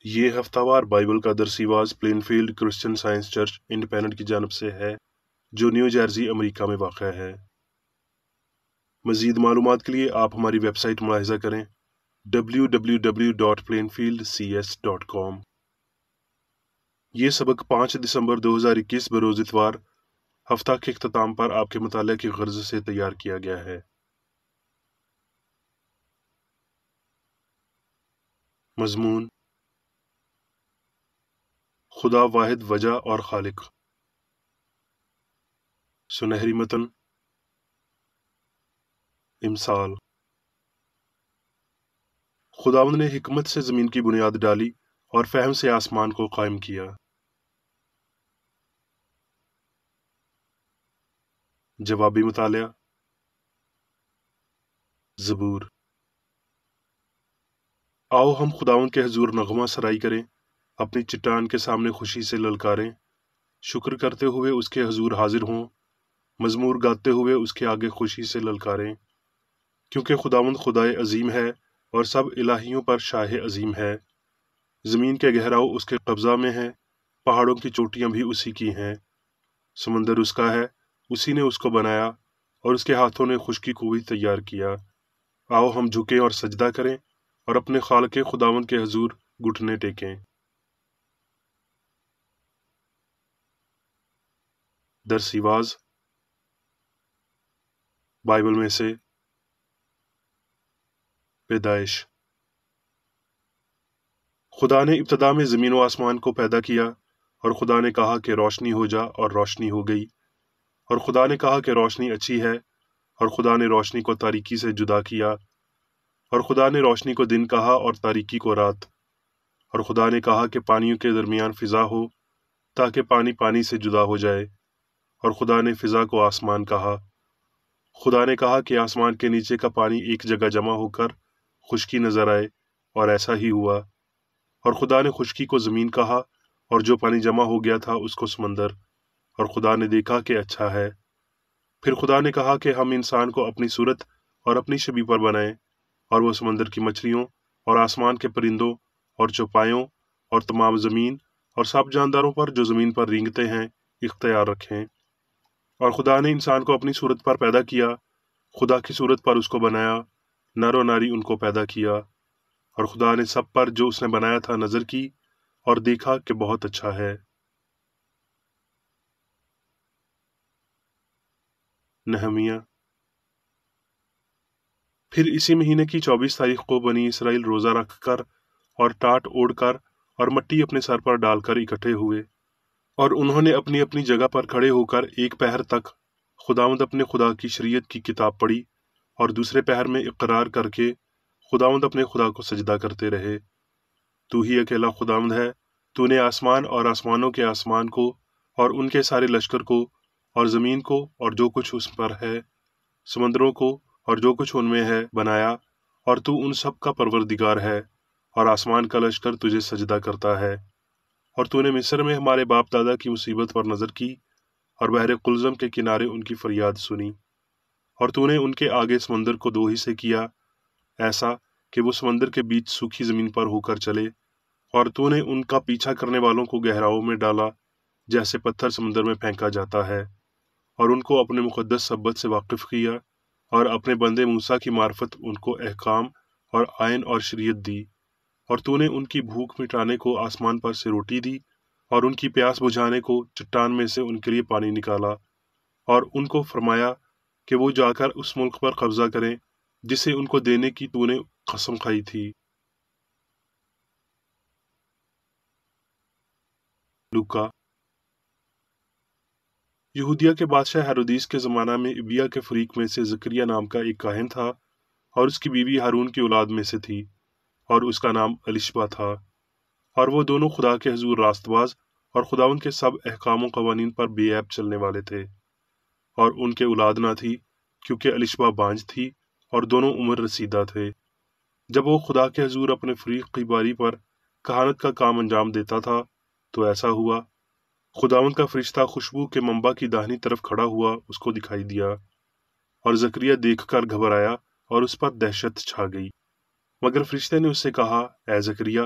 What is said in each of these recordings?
یہ ہفتہ وار بائبل کا درسی واز Plainfield Christian Science church independent کی جانب سے ہے جو نیو جرسی امریکہ میں واقع ہے۔ مزید معلومات کے لیے آپ ہماری ویب سائٹ ملاحظہ کریں www.plainfieldcs.com۔ یہ سبق 5 دسمبر 2021 بروز اتوار ہفتہ کے اختتام پر آپ کے مطالعہ کی غرض سے تیار کیا گیا ہے۔ مضمون: خدا واحد وجہ اور خالق۔ سنہری متن: امثال۔ خداوند نے حکمت سے زمین کی بنیاد ڈالی اور فہم سے آسمان کو قائم کیا۔ جوابی مطالعہ: زبور۔ آؤ ہم خداوند کے حضور نغمہ سرائی کریں، اپنی چٹان کے سامنے خوشی سے للکاریں، شکر کرتے ہوئے اس کے حضور حاضر ہوں، مزمور گاتے ہوئے اس کے آگے خوشی سے للکاریں، کیونکہ خداوند خدائے عظیم ہے اور سب الہیوں پر شاہ عظیم ہے۔ زمین کے گہراؤ اس کے قبضہ میں ہیں، پہاڑوں کی چوٹیاں بھی اسی کی ہیں۔ سمندر اس کا ہے، اسی نے اس کو بنایا، اور اس کے ہاتھوں نے خشکی کو بھی تیار کیا۔ آؤ ہم جھکیں اور سجدہ کریں اور اپنے خالق خداوند کے حضور گھٹنے ٹیکیں۔ درسی واز بائبل میں سے پیدائش۔ خدا نے ابتدا میں زمین و آسمان کو پیدا کیا، اور خدا نے کہا کہ روشنی ہو جا، اور روشنی ہو گئی۔ اور خدا نے کہا کہ روشنی اچھی ہے، اور خدا نے روشنی کو تاریکی سے جدا کیا، اور خدا نے روشنی کو دن کہا اور تاریکی کو رات۔ اور خدا نے کہا کہ پانیوں کے درمیان فضا ہو، تاکہ پانی پانی سے جدا ہو جائے، اور خدا نے فضا کو آسمان کہا۔ خدا نے کہا کہ آسمان کے نیچے کا پانی ایک جگہ جمع ہو کر خشکی نظر آئے، اور ایسا ہی ہوا۔ اور خدا نے خشکی کو زمین کہا، اور جو پانی جمع ہو گیا تھا اس کو سمندر۔ اور خدا نے دیکھا کہ اچھا ہے۔ پھر خدا نے کہا کہ ہم انسان کو اپنی صورت اور اپنی شبیہ پر بنائیں، اور وہ سمندر کی مچھلیوں اور آسمان کے پرندوں اور چوپایوں اور تمام زمین اور سب جانداروں پر جو زمین پر رینگتے ہیں اختیار رکھیں۔ اور خدا نے انسان کو اپنی صورت پر پیدا کیا، خدا کی صورت پر اس کو بنایا، نر و ناری ان کو پیدا کیا۔ اور خدا نے سب پر جو اس نے بنایا تھا نظر کی، اور دیکھا کہ بہت اچھا ہے۔ نہمیہ۔ پھر اسی مہینے کی 24 تاریخ کو بنی اسرائیل روزہ رکھ کر اور ٹاٹ اوڑھ کر اور مٹی اپنے سر پر ڈال کر اکٹھے ہوئے، اور انہوں نے اپنی اپنی جگہ پر کھڑے ہو کر ایک پہر تک خداوند اپنے خدا کی شریعت کی کتاب پڑھی، اور دوسرے پہر میں اقرار کر کے خداوند اپنے خدا کو سجدہ کرتے رہے۔ تو ہی اکیلا خداوند ہے، تو نے آسمان اور آسمانوں کے آسمان کو اور ان کے سارے لشکر کو اور زمین کو اور جو کچھ اس پر ہے، سمندروں کو اور جو کچھ ان میں ہے بنایا، اور تو ان سب کا پروردگار ہے، اور آسمان کا لشکر تجھے سجدہ کرتا ہے۔ اور تو نے مصر میں ہمارے باپ دادا کی مصیبت پر نظر کی، اور بحر قلزم کے کنارے ان کی فریاد سنی۔ اور تو نے ان کے آگے سمندر کو 2 حصے کیا، ایسا کہ وہ سمندر کے بیچ سوکھی زمین پر ہو کر چلے، اور تو نے ان کا پیچھا کرنے والوں کو گہراؤں میں ڈالا، جیسے پتھر سمندر میں پھینکا جاتا ہے، اور ان کو اپنے مقدس سبت سے واقف کیا، اور اپنے بندے موسیٰ کی معرفت ان کو احکام اور آئین اور شریعت دی۔ اور تو نے ان کی بھوک مٹانے کو آسمان پر سے روٹی دی، اور ان کی پیاس بجھانے کو چٹان میں سے ان کے لیے پانی نکالا، اور ان کو فرمایا کہ وہ جا کر اس ملک پر قبضہ کریں جسے ان کو دینے کی تو نے قسم کھائی تھی۔ لوکا۔ یہودیہ کے بادشاہ ہیرودیس کے زمانہ میں ابیا کے فریق میں سے زکریا نام کا ایک کاہن تھا، اور اس کی بیوی ہارون کی اولاد میں سے تھی، اور اس کا نام الشبا تھا۔ اور وہ دونوں خدا کے حضور راست باز اور خداوند کے سب احکام و قوانین پر بے عیب چلنے والے تھے۔ اور ان کے اولاد نہ تھی، کیونکہ الشبا بانجھ تھی، اور دونوں عمر رسیدہ تھے۔ جب وہ خدا کے حضور اپنے فریق کی باری پر کہانت کا کام انجام دیتا تھا، تو ایسا ہوا، خداوند کا فرشتہ خوشبو کے منبع کی داہنی طرف کھڑا ہوا اس کو دکھائی دیا، اور زکریا دیکھ کر گھبرایا اور اس پر دہشت چھا گئی۔ مگر فرشتے نے اس سے کہا، اے زکریا،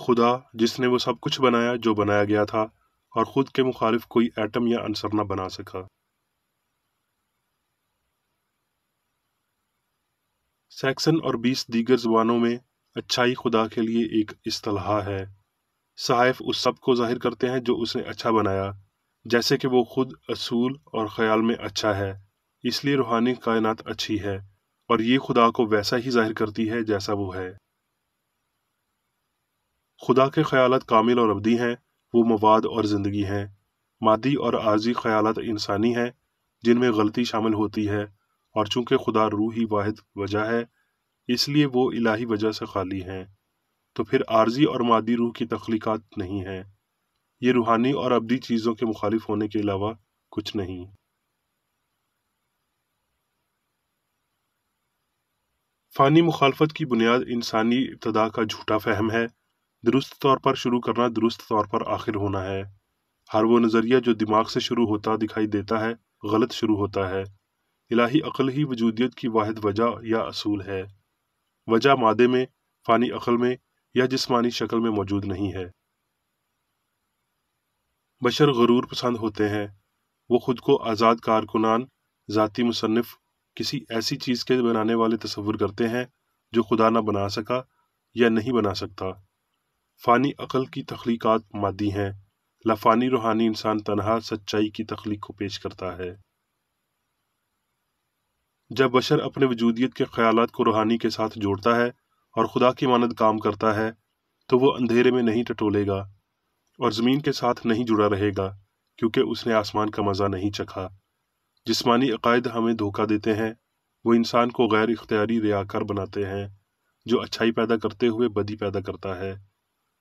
خدا جس نے وہ سب کچھ بنایا جو بنایا گیا تھا اور خود کے مخالف کوئی ایٹم یا عنصر نہ بنا سکا۔ سیکسن اور 20 دیگر زبانوں میں اچھائی خدا کے لیے ایک اصطلاح ہے۔ صحائف اس سب کو ظاہر کرتے ہیں جو اس نے اچھا بنایا، جیسے کہ وہ خود اصول اور خیال میں اچھا ہے، اس لیے روحانی کائنات اچھی ہے، اور یہ خدا کو ویسا ہی ظاہر کرتی ہے جیسا وہ ہے۔ خدا کے خیالات کامل اور ابدی ہیں، وہ مواد اور زندگی ہیں۔ مادی اور عارضی خیالات انسانی ہیں جن میں غلطی شامل ہوتی ہے، اور چونکہ خدا روحی واحد وجہ ہے اس لیے وہ الہی وجہ سے خالی ہیں، تو پھر عارضی اور مادی روح کی تخلیقات نہیں ہیں۔ یہ روحانی اور ابدی چیزوں کے مخالف ہونے کے علاوہ کچھ نہیں۔ فانی مخالفت کی بنیاد انسانی ابتدا کا جھوٹا فہم ہے۔ درست طور پر شروع کرنا درست طور پر آخر ہونا ہے۔ ہر وہ نظریہ جو دماغ سے شروع ہوتا دکھائی دیتا ہے غلط شروع ہوتا ہے۔ الہی عقل ہی وجودیت کی واحد وجہ یا اصول ہے۔ وجہ مادے میں، فانی عقل میں یا جسمانی شکل میں موجود نہیں ہے۔ بشر غرور پسند ہوتے ہیں۔ وہ خود کو آزاد کارکنان، ذاتی مصنف، کسی ایسی چیز کے بنانے والے تصور کرتے ہیں جو خدا نہ بنا سکا یا نہیں بنا سکتا۔ فانی عقل کی تخلیقات مادی ہیں، لافانی روحانی انسان تنہا سچائی کی تخلیق کو پیش کرتا ہے۔ جب بشر اپنے وجودیت کے خیالات کو روحانی کے ساتھ جوڑتا ہے اور خدا کی مانند کام کرتا ہے تو وہ اندھیرے میں نہیں ٹٹولے گا اور زمین کے ساتھ نہیں جڑا رہے گا، کیونکہ اس نے آسمان کا مزہ نہیں چکھا۔ جسمانی عقائد ہمیں دھوکہ دیتے ہیں، وہ انسان کو غیر اختیاری ریاکار بناتے ہیں جو اچھائی پیدا کرتے ہوئے بدی پیدا کرتا ہے،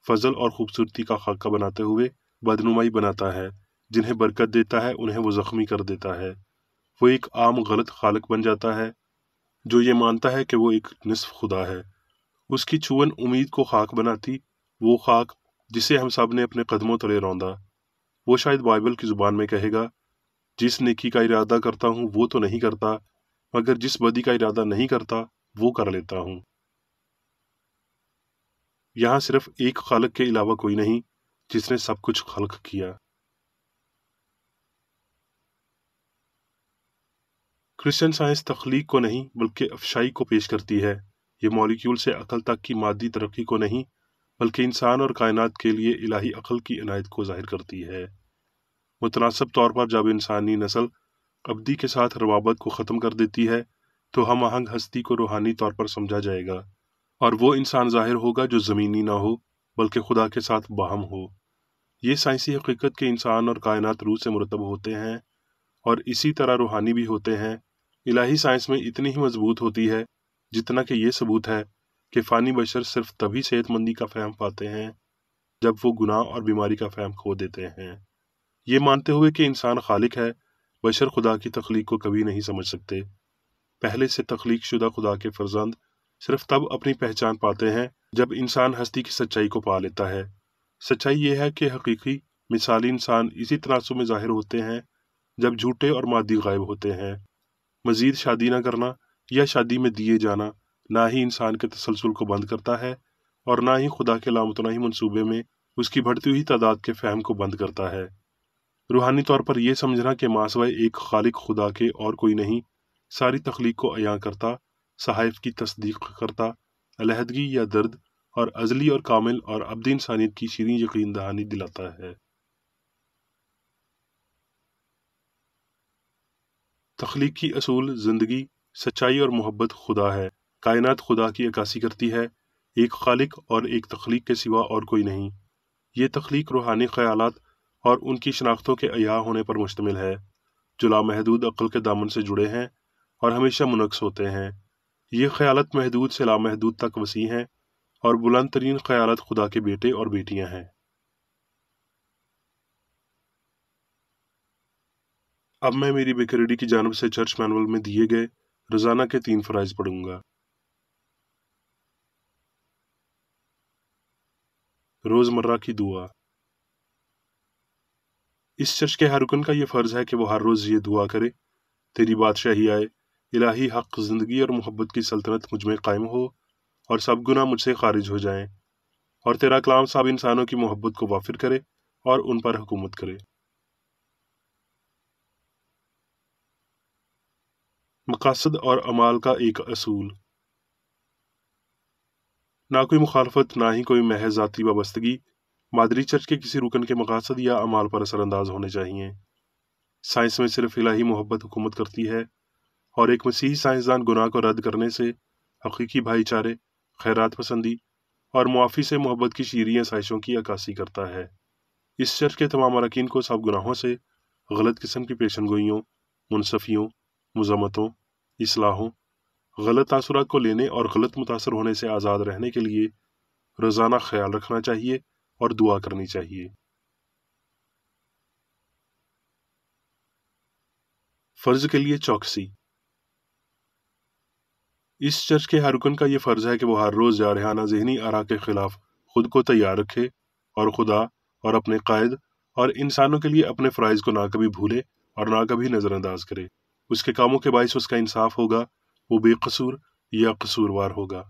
فضل اور خوبصورتی کا خاکہ بناتے ہوئے بدنمائی بناتا ہے، جنہیں برکت دیتا ہے انہیں وہ زخمی کر دیتا ہے۔ وہ ایک عام غلط خالق بن جاتا ہے جو یہ مانتا ہے کہ وہ ایک نصف خدا ہے۔ اس کی چون امید کو خاک بناتی، وہ خاک جسے ہم سب نے اپنے قدموں تلے روندا۔ وہ شاید بائبل کی زبان میں کہے گا، جس نیکی کا ارادہ کرتا ہوں وہ تو نہیں کرتا، مگر جس بدی کا ارادہ نہیں کرتا وہ کر لیتا ہوں۔ یہاں صرف ایک خالق کے علاوہ کوئی نہیں جس نے سب کچھ خلق کیا۔ کرسچن سائنس تخلیق کو نہیں بلکہ افشائی کو پیش کرتی ہے۔ یہ مولیکیول سے عقل تک کی مادی ترقی کو نہیں بلکہ انسان اور کائنات کے لیے الہی عقل کی عنایت کو ظاہر کرتی ہے۔ متناسب طور پر جب انسانی نسل ابدی کے ساتھ روابط کو ختم کر دیتی ہے تو ہم آہنگ ہستی کو روحانی طور پر سمجھا جائے گا، اور وہ انسان ظاہر ہوگا جو زمینی نہ ہو بلکہ خدا کے ساتھ باہم ہو۔ یہ سائنسی حقیقت کے انسان اور کائنات روح سے مرتب ہوتے ہیں اور اسی طرح روحانی بھی ہوتے ہیں، الہی سائنس میں اتنی ہی مضبوط ہوتی ہے جتنا کہ یہ ثبوت ہے کہ فانی بشر صرف تبھی صحت مندی کا فہم پاتے ہیں جب وہ گناہ اور بیماری کا فہم کھو دیتے ہیں۔ یہ مانتے ہوئے کہ انسان خالق ہے، بشر خدا کی تخلیق کو کبھی نہیں سمجھ سکتے۔ پہلے سے تخلیق شدہ خدا کے فرزند صرف تب اپنی پہچان پاتے ہیں جب انسان ہستی کی سچائی کو پا لیتا ہے۔ سچائی یہ ہے کہ حقیقی مثالی انسان اسی تناسب میں ظاہر ہوتے ہیں جب جھوٹے اور مادی غائب ہوتے ہیں۔ مزید شادی نہ کرنا یا شادی میں دیے جانا نہ ہی انسان کے تسلسل کو بند کرتا ہے اور نہ ہی خدا کے لامتناہی منصوبے میں اس کی بڑھتی ہوئی تعداد کے فہم کو بند کرتا ہے۔ روحانی طور پر یہ سمجھنا کہ ماسوائے ایک خالق خدا کے اور کوئی نہیں ساری تخلیق کو عیاں کرتا، صحائف کی تصدیق کرتا، علیحدگی یا درد اور ازلی اور کامل اور ابدی انسانیت کی شیریں یقین دہانی دلاتا ہے۔ تخلیقی اصول زندگی، سچائی اور محبت خدا ہے۔ کائنات خدا کی عکاسی کرتی ہے، ایک خالق اور ایک تخلیق کے سوا اور کوئی نہیں۔ یہ تخلیق روحانی خیالات اور ان کی شناختوں کے عیاں ہونے پر مشتمل ہے جو لامحدود عقل کے دامن سے جڑے ہیں اور ہمیشہ منعکس ہوتے ہیں۔ یہ خیالات محدود سے لامحدود تک وسیع ہیں اور بلند ترین خیالات خدا کے بیٹے اور بیٹیاں ہیں۔ اب میں میری بیکریڈی کی جانب سے چرچ مینول میں دیے گئے روزانہ کے 3 فرائض پڑھوں گا۔ روزمرہ کی دعا۔ اس چرچ کے ہر رکن کا یہ فرض ہے کہ وہ ہر روز یہ دعا کرے، تیری بادشاہی آئے، الہی حق زندگی اور محبت کی سلطنت مجھ میں قائم ہو اور سب گناہ مجھ سے خارج ہو جائیں۔ اور تیرا کلام سب انسانوں کی محبت کو وافر کرے اور ان پر حکومت کرے۔ مقاصد اور اعمال کا ایک اصول۔ نہ کوئی مخالفت، نہ ہی کوئی محض ذاتی وابستگی مادری چرچ کے کسی رکن کے مقاصد یا اعمال پر اثر انداز ہونے چاہیے۔ سائنس میں صرف الہی محبت حکومت کرتی ہے، اور ایک مسیحی سائنسدان گناہ کو رد کرنے سے، حقیقی بھائی چارے، خیرات پسندی اور معافی سے محبت کی شیریں آسائشوں کی عکاسی کرتا ہے۔ اس چرچ کے تمام اراکین کو سب گناہوں سے، غلط قسم کی پیشن گوئیوں، منصفیوں، مذمتوں، اصلاحوں، غلط تاثرات کو لینے اور غلط متاثر ہونے سے آزاد رہنے کے لیے روزانہ خیال رکھنا چاہیے اور دعا کرنی چاہیے۔ فرض کے لیے چوکسی۔ اس چرچ کے ہر رکن کا یہ فرض ہے کہ وہ ہر روز جارحانہ ذہنی آراء کے خلاف خود کو تیار رکھے اور خدا اور اپنے قائد اور انسانوں کے لیے اپنے فرائض کو نہ کبھی بھولے اور نہ کبھی نظر انداز کرے۔ اس کے کاموں کے باعث اس کا انصاف ہوگا، وہ بے قصور یا قصوروار ہوگا۔